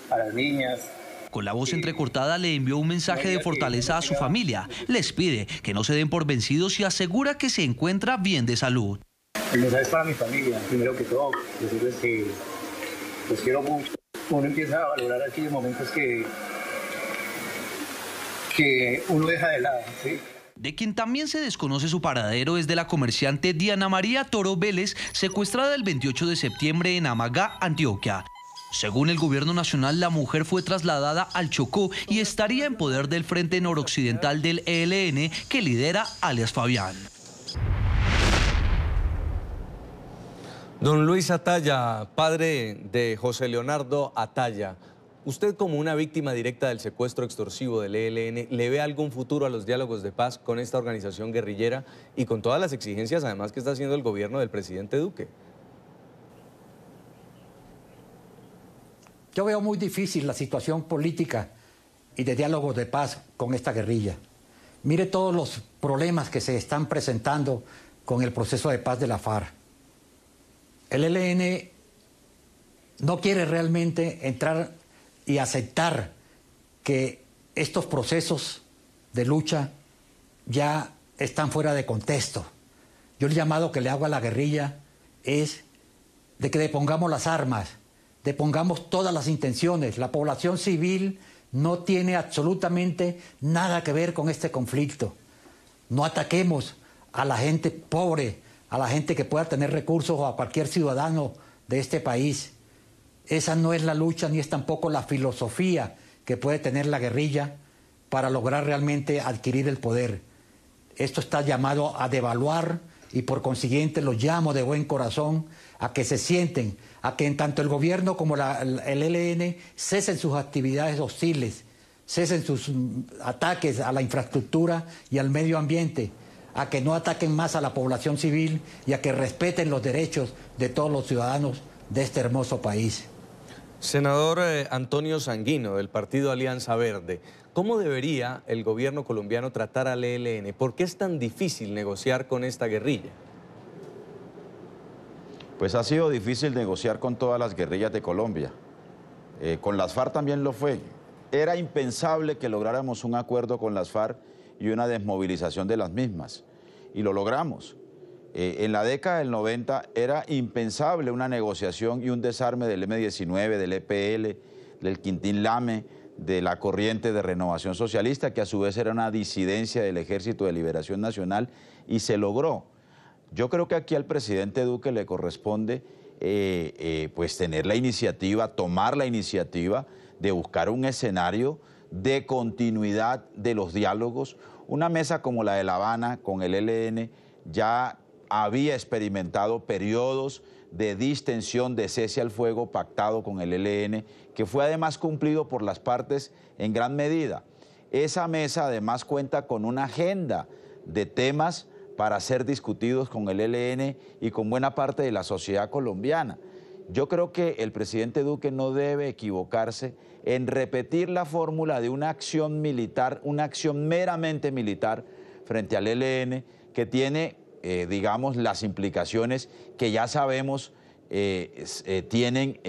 S3: a las niñas.
S8: Con la voz entrecortada le envió un mensaje de fortaleza a su familia. Les pide que no se den por vencidos y asegura que se encuentra bien de salud.
S3: El mensaje es para mi familia, primero que todo, decirles que los quiero mucho. Uno empieza a valorar aquellos momentos que uno deja de lado, ¿sí?
S8: De quien también se desconoce su paradero es de la comerciante Diana María Toro Vélez, secuestrada el 28 de septiembre en Amagá, Antioquia. Según el gobierno nacional, la mujer fue trasladada al Chocó y estaría en poder del Frente Noroccidental del ELN que lidera alias Fabián.
S6: Don Luis Atalla, padre de José Leonardo Atalla, usted como una víctima directa del secuestro extorsivo del ELN, ¿le ve algún futuro a los diálogos de paz con esta organización guerrillera y con todas las exigencias además que está haciendo el gobierno del presidente Duque?
S16: Yo veo muy difícil la situación política y de diálogos de paz con esta guerrilla. Mire todos los problemas que se están presentando con el proceso de paz de la FARC. El ELN no quiere realmente entrar y aceptar que estos procesos de lucha ya están fuera de contexto. Yo el llamado que le hago a la guerrilla es de que depongamos las armas, depongamos todas las intenciones. La población civil no tiene absolutamente nada que ver con este conflicto. No ataquemos a la gente pobre, a la gente que pueda tener recursos o a cualquier ciudadano de este país. Esa no es la lucha ni es tampoco la filosofía que puede tener la guerrilla para lograr realmente adquirir el poder. Esto está llamado a devaluar y por consiguiente los llamo de buen corazón a que se sienten, a que en tanto el gobierno como el ELN cesen sus actividades hostiles, cesen sus ataques a la infraestructura y al medio ambiente, a que no ataquen más a la población civil y a que respeten los derechos de todos los ciudadanos de este hermoso país.
S6: Senador Antonio Sanguino, del partido Alianza Verde, ¿cómo debería el gobierno colombiano tratar al ELN? ¿Por qué es tan difícil negociar con esta guerrilla?
S14: Pues ha sido difícil negociar con todas las guerrillas de Colombia. Con las FARC también lo fue. Era impensable que lográramos un acuerdo con las FARC y una desmovilización de las mismas. Y lo logramos. En la década del 90 era impensable una negociación y un desarme del M-19, del EPL, del Quintín Lame, de la corriente de Renovación Socialista, que a su vez era una disidencia del Ejército de Liberación Nacional, y se logró. Yo creo que aquí al presidente Duque le corresponde pues tener la iniciativa, tomar la iniciativa de buscar un escenario de continuidad de los diálogos. Una mesa como la de La Habana con el ELN ya había experimentado periodos de distensión, de cese al fuego pactado con el ELN, que fue además cumplido por las partes en gran medida. Esa mesa además cuenta con una agenda de temas para ser discutidos con el ELN y con buena parte de la sociedad colombiana. Yo creo que el presidente Duque no debe equivocarse en repetir la fórmula de una acción militar, una acción meramente militar frente al ELN, que tiene, digamos, las implicaciones que ya sabemos tienen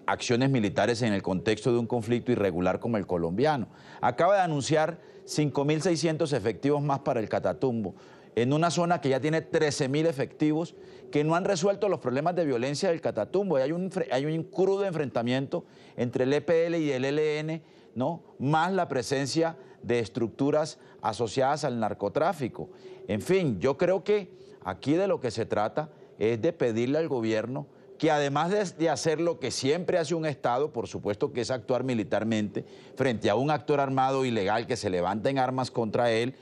S14: acciones militares en el contexto de un conflicto irregular como el colombiano. Acaba de anunciar 5.600 efectivos más para el Catatumbo, en una zona que ya tiene 13.000 efectivos que no han resuelto los problemas de violencia del Catatumbo. Y hay un crudo enfrentamiento entre el EPL y el ELN, ¿no? Más la presencia de estructuras asociadas al narcotráfico. En fin, yo creo que aquí de lo que se trata es de pedirle al gobierno que además de hacer lo que siempre hace un Estado, por supuesto que es actuar militarmente frente a un actor armado ilegal que se levanta en armas contra él,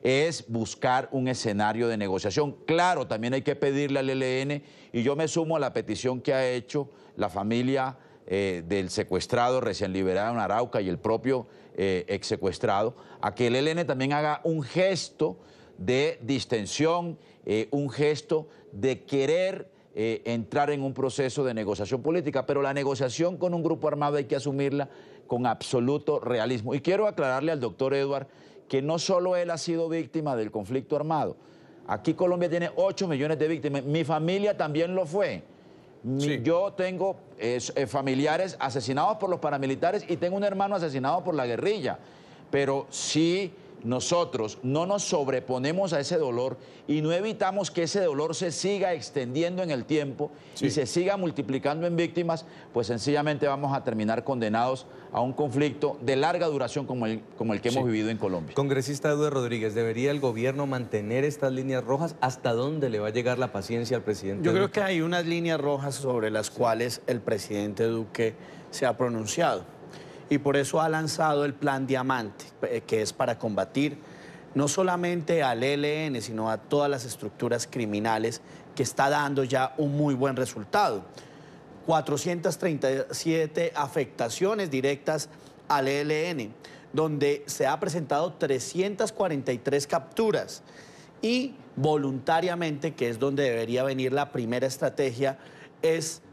S14: es buscar un escenario de negociación. Claro, también hay que pedirle al ELN, y yo me sumo a la petición que ha hecho la familia del secuestrado recién liberado en Arauca y el propio ex secuestrado, a que el ELN también haga un gesto de distensión, un gesto de querer entrar en un proceso de negociación política, pero la negociación con un grupo armado hay que asumirla con absoluto realismo. Y quiero aclararle al doctor Edward que no solo él ha sido víctima del conflicto armado. Aquí Colombia tiene 8 millones de víctimas. Mi familia también lo fue. Sí. Yo tengo familiares asesinados por los paramilitares y tengo un hermano asesinado por la guerrilla. Pero sí, nosotros no nos sobreponemos a ese dolor y no evitamos que ese dolor se siga extendiendo en el tiempo y se siga multiplicando en víctimas, pues sencillamente vamos a terminar condenados a un conflicto de larga duración como el que hemos vivido en Colombia.
S6: Congresista Eduardo Rodríguez, ¿debería el gobierno mantener estas líneas rojas? ¿Hasta dónde le va a llegar la paciencia al presidente
S13: Yo
S6: Duque?
S13: creo que hay unas líneas rojas sobre las cuales el presidente Duque se ha pronunciado. Y por eso ha lanzado el Plan Diamante, que es para combatir no solamente al ELN, sino a todas las estructuras criminales, que está dando ya un muy buen resultado. 437 afectaciones directas al ELN, donde se ha presentado 343 capturas y voluntariamente, que es donde debería venir la primera estrategia,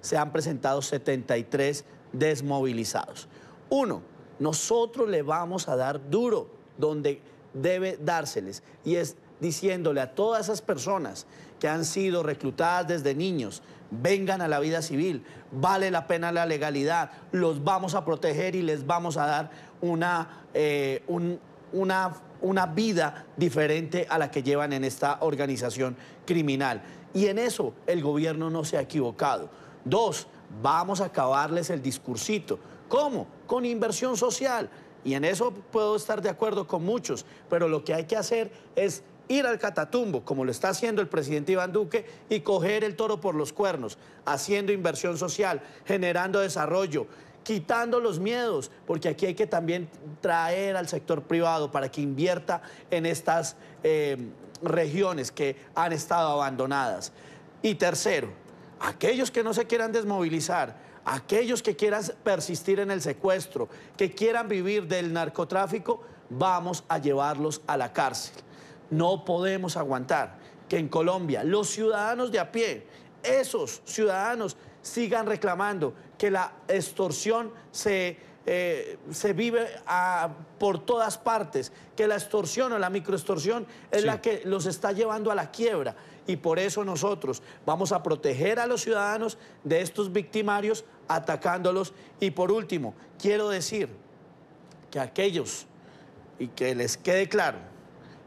S13: se han presentado 73 desmovilizados. Uno, nosotros le vamos a dar duro donde debe dárseles, y es diciéndole a todas esas personas que han sido reclutadas desde niños, vengan a la vida civil, vale la pena la legalidad, los vamos a proteger y les vamos a dar una vida diferente a la que llevan en esta organización criminal. Y en eso el gobierno no se ha equivocado. Dos, vamos a acabarles el discursito. ¿Cómo? Con inversión social. Y en eso puedo estar de acuerdo con muchos, pero lo que hay que hacer es ir al Catatumbo, como lo está haciendo el presidente Iván Duque, y coger el toro por los cuernos, haciendo inversión social, generando desarrollo, quitando los miedos, porque aquí hay que también traer al sector privado para que invierta en estas regiones que han estado abandonadas. Y tercero, aquellos que no se quieran desmovilizar, aquellos que quieran persistir en el secuestro, que quieran vivir del narcotráfico, vamos a llevarlos a la cárcel. No podemos aguantar que en Colombia los ciudadanos de a pie, esos ciudadanos, sigan reclamando que la extorsión se vive por todas partes, que la extorsión o la microextorsión es la que los está llevando a la quiebra. Y por eso nosotros vamos a proteger a los ciudadanos de estos victimarios, atacándolos. Y por último, quiero decir que aquellos, y que les quede claro,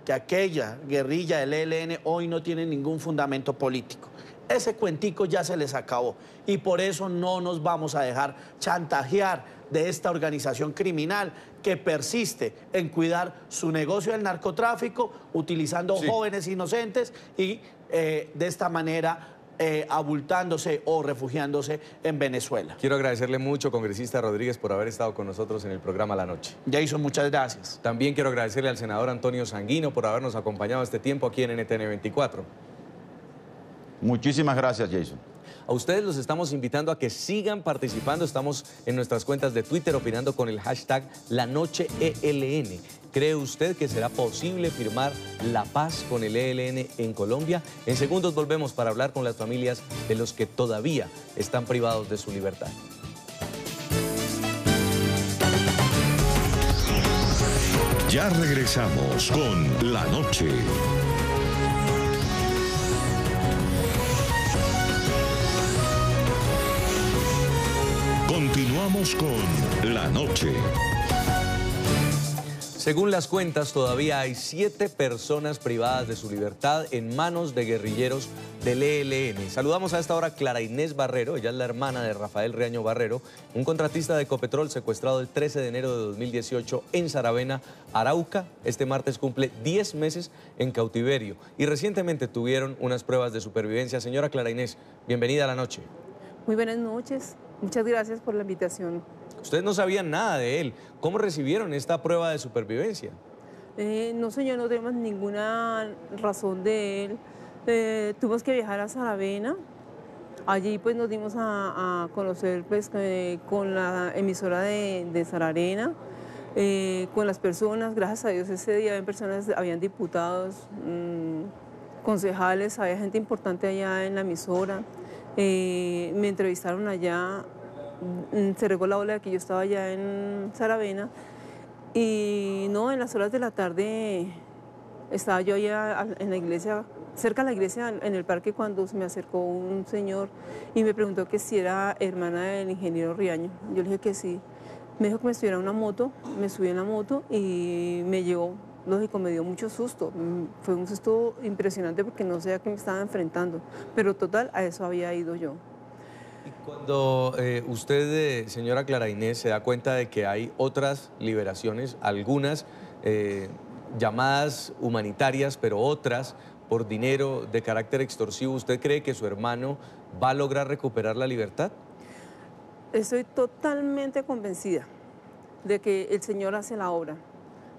S13: que aquella guerrilla del ELN hoy no tiene ningún fundamento político. Ese cuentico ya se les acabó y por eso no nos vamos a dejar chantajear de esta organización criminal que persiste en cuidar su negocio del narcotráfico, utilizando jóvenes inocentes y de esta manera abultándose o refugiándose en Venezuela.
S6: Quiero agradecerle mucho, congresista Rodríguez, por haber estado con nosotros en el programa La Noche.
S13: Jason, muchas gracias.
S6: También quiero agradecerle al senador Antonio Sanguino por habernos acompañado este tiempo aquí en NTN 24.
S14: Muchísimas gracias, Jason.
S6: A ustedes los estamos invitando a que sigan participando. Estamos en nuestras cuentas de Twitter opinando con el hashtag LaNocheELN. ¿Cree usted que será posible firmar la paz con el ELN en Colombia? En segundos volvemos para hablar con las familias de los que todavía están privados de su libertad.
S1: Ya regresamos con La Noche. Continuamos con La Noche.
S6: Según las cuentas, todavía hay 7 personas privadas de su libertad en manos de guerrilleros del ELN. Saludamos a esta hora a Clara Inés Barrero, ella es la hermana de Rafael Riaño Barrero, un contratista de Ecopetrol secuestrado el 13 de enero de 2018 en Saravena, Arauca. Este martes cumple 10 meses en cautiverio y recientemente tuvieron unas pruebas de supervivencia. Señora Clara Inés, bienvenida a La Noche.
S17: Muy buenas noches, muchas gracias por la invitación.
S6: Ustedes no sabían nada de él. ¿Cómo recibieron esta prueba de supervivencia?
S17: No, señor, no tenemos ninguna razón de él. Tuvimos que viajar a Saravena. Allí pues nos dimos a conocer pues, con la emisora de Saravena, con las personas. Gracias a Dios ese día habían diputados, concejales, había gente importante allá en la emisora. Me entrevistaron allá. Se regó la ola de que yo estaba allá en Saravena y no, en las horas de la tarde estaba yo allá en la iglesia, cerca de la iglesia, en el parque, cuando se me acercó un señor y me preguntó que si era hermana del ingeniero Riaño. Yo le dije que sí. Me dijo que me subiera a una moto, me subí en la moto y me llevó. Lógico, me dio mucho susto. Fue un susto impresionante porque no sé a qué me estaba enfrentando, pero total, a eso había ido yo.
S6: Cuando usted, señora Clara Inés, se da cuenta de que hay otras liberaciones, algunas llamadas humanitarias, pero otras por dinero de carácter extorsivo, ¿usted cree que su hermano va a lograr recuperar la libertad?
S17: Estoy totalmente convencida de que el Señor hace la obra.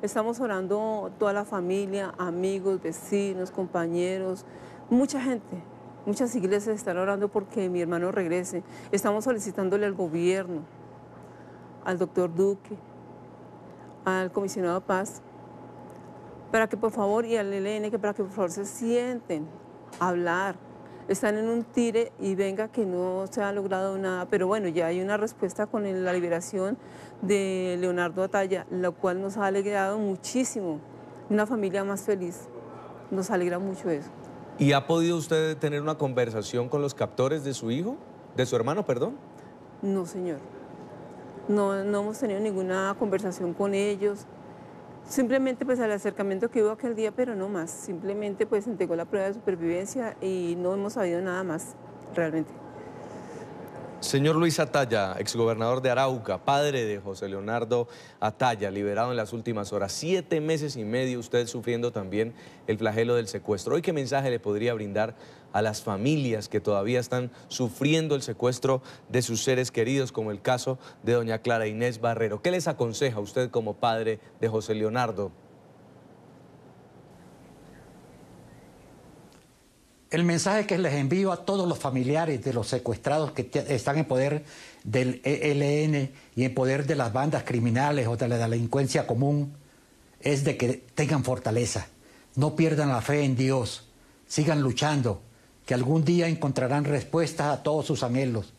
S17: Estamos orando toda la familia, amigos, vecinos, compañeros, mucha gente. Muchas iglesias están orando porque mi hermano regrese. Estamos solicitándole al gobierno, al doctor Duque, al comisionado de paz, para que por favor, y al ELN, que para que por favor se sienten a hablar. Están en un tire y venga que no se ha logrado nada, pero bueno, ya hay una respuesta con la liberación de Leonardo Atalla, lo cual nos ha alegrado muchísimo. Una familia más feliz, nos alegra mucho eso.
S6: ¿Y ha podido usted tener una conversación con los captores de su hijo, de su hermano, perdón?
S17: No, señor. No hemos tenido ninguna conversación con ellos. Simplemente pues el acercamiento que hubo aquel día, pero no más. Simplemente pues entregó la prueba de supervivencia y no hemos sabido nada más, realmente.
S6: Señor Luis Atalla, exgobernador de Arauca, padre de José Leonardo Atalla, liberado en las últimas horas, 7 meses y medio usted sufriendo también el flagelo del secuestro. ¿Hoy qué mensaje le podría brindar a las familias que todavía están sufriendo el secuestro de sus seres queridos, como el caso de doña Clara Inés Barrero? ¿Qué les aconseja usted como padre de José Leonardo?
S16: El mensaje que les envío a todos los familiares de los secuestrados que están en poder del ELN y en poder de las bandas criminales o de la delincuencia común es de que tengan fortaleza, no pierdan la fe en Dios, sigan luchando, que algún día encontrarán respuestas a todos sus anhelos.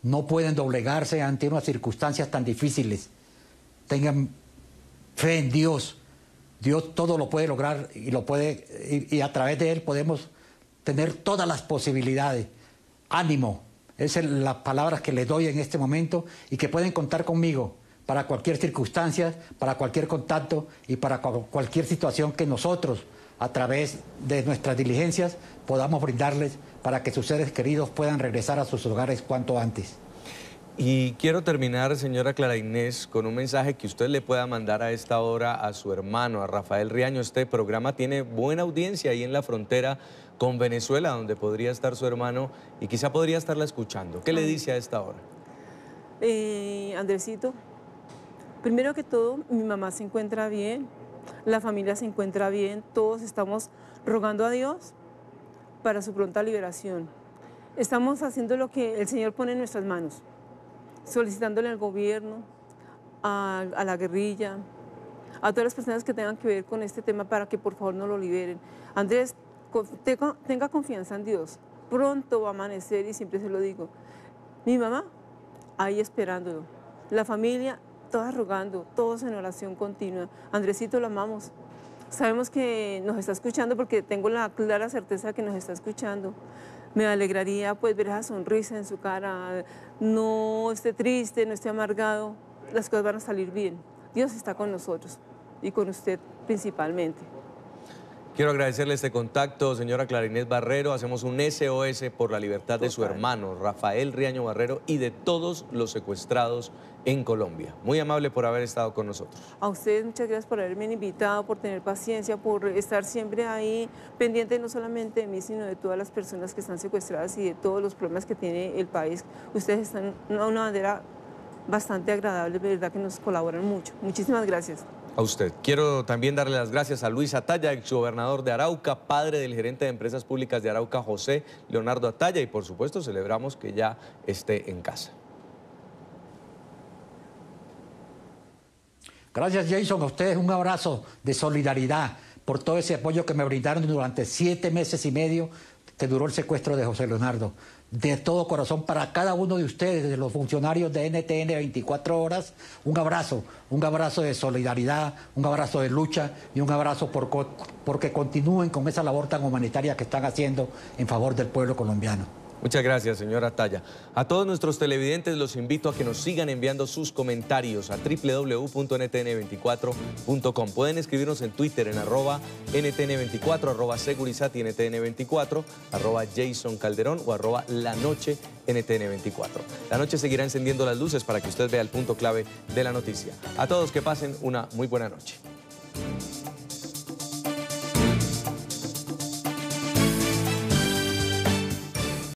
S16: No pueden doblegarse ante unas circunstancias tan difíciles. Tengan fe en Dios. Dios todo lo puede lograr y a través de Él podemos tener todas las posibilidades. Ánimo, esas son las palabras que les doy en este momento y que pueden contar conmigo para cualquier circunstancia, para cualquier contacto y para cualquier situación que nosotros, a través de nuestras diligencias, podamos brindarles para que sus seres queridos puedan regresar a sus hogares cuanto antes.
S6: Y quiero terminar, señora Clara Inés, con un mensaje que usted le pueda mandar a esta hora a su hermano, a Rafael Riaño. Este programa tiene buena audiencia ahí en la frontera con Venezuela, donde podría estar su hermano y quizá podría estarla escuchando. ¿Qué le dice a esta hora?
S17: Andresito, primero que todo, mi mamá se encuentra bien, la familia se encuentra bien, todos estamos rogando a Dios para su pronta liberación. Estamos haciendo lo que el Señor pone en nuestras manos, solicitándole al gobierno, a la guerrilla, a todas las personas que tengan que ver con este tema para que por favor no lo liberen. Andrés, tenga confianza en Dios, pronto va a amanecer y siempre se lo digo. Mi mamá, ahí esperándolo, la familia, todas rogando, todos en oración continua. Andresito, lo amamos. Sabemos que nos está escuchando porque tengo la clara certeza de que nos está escuchando. Me alegraría pues ver esa sonrisa en su cara, no esté triste, no esté amargado, las cosas van a salir bien. Dios está con nosotros y con usted principalmente.
S6: Quiero agradecerle este contacto, señora Clara Inés Barrero. Hacemos un SOS por la libertad de su hermano, Rafael Riaño Barrero, y de todos los secuestrados en Colombia. Muy amable por haber estado con nosotros.
S17: A ustedes muchas gracias por haberme invitado, por tener paciencia, por estar siempre ahí pendiente no solamente de mí, sino de todas las personas que están secuestradas y de todos los problemas que tiene el país. Ustedes están a una bandera bastante agradable, de verdad que nos colaboran mucho. Muchísimas gracias.
S6: A usted. Quiero también darle las gracias a Luis Atalla, exgobernador de Arauca, padre del gerente de Empresas Públicas de Arauca, José Leonardo Atalla, y por supuesto celebramos que ya esté en casa.
S16: Gracias, Jason. A ustedes un abrazo de solidaridad por todo ese apoyo que me brindaron durante 7 meses y medio que duró el secuestro de José Leonardo. De todo corazón para cada uno de ustedes, de los funcionarios de NTN 24 horas, un abrazo de solidaridad, un abrazo de lucha y un abrazo porque continúen con esa labor tan humanitaria que están haciendo en favor del pueblo colombiano.
S6: Muchas gracias, señora Atalla. A todos nuestros televidentes los invito a que nos sigan enviando sus comentarios a www.ntn24.com. Pueden escribirnos en Twitter en @ntn24, @segurizati ntn24, @Jason Calderón o @lanoche_ntn24. La noche seguirá encendiendo las luces para que usted vea el punto clave de la noticia. A todos que pasen una muy buena noche.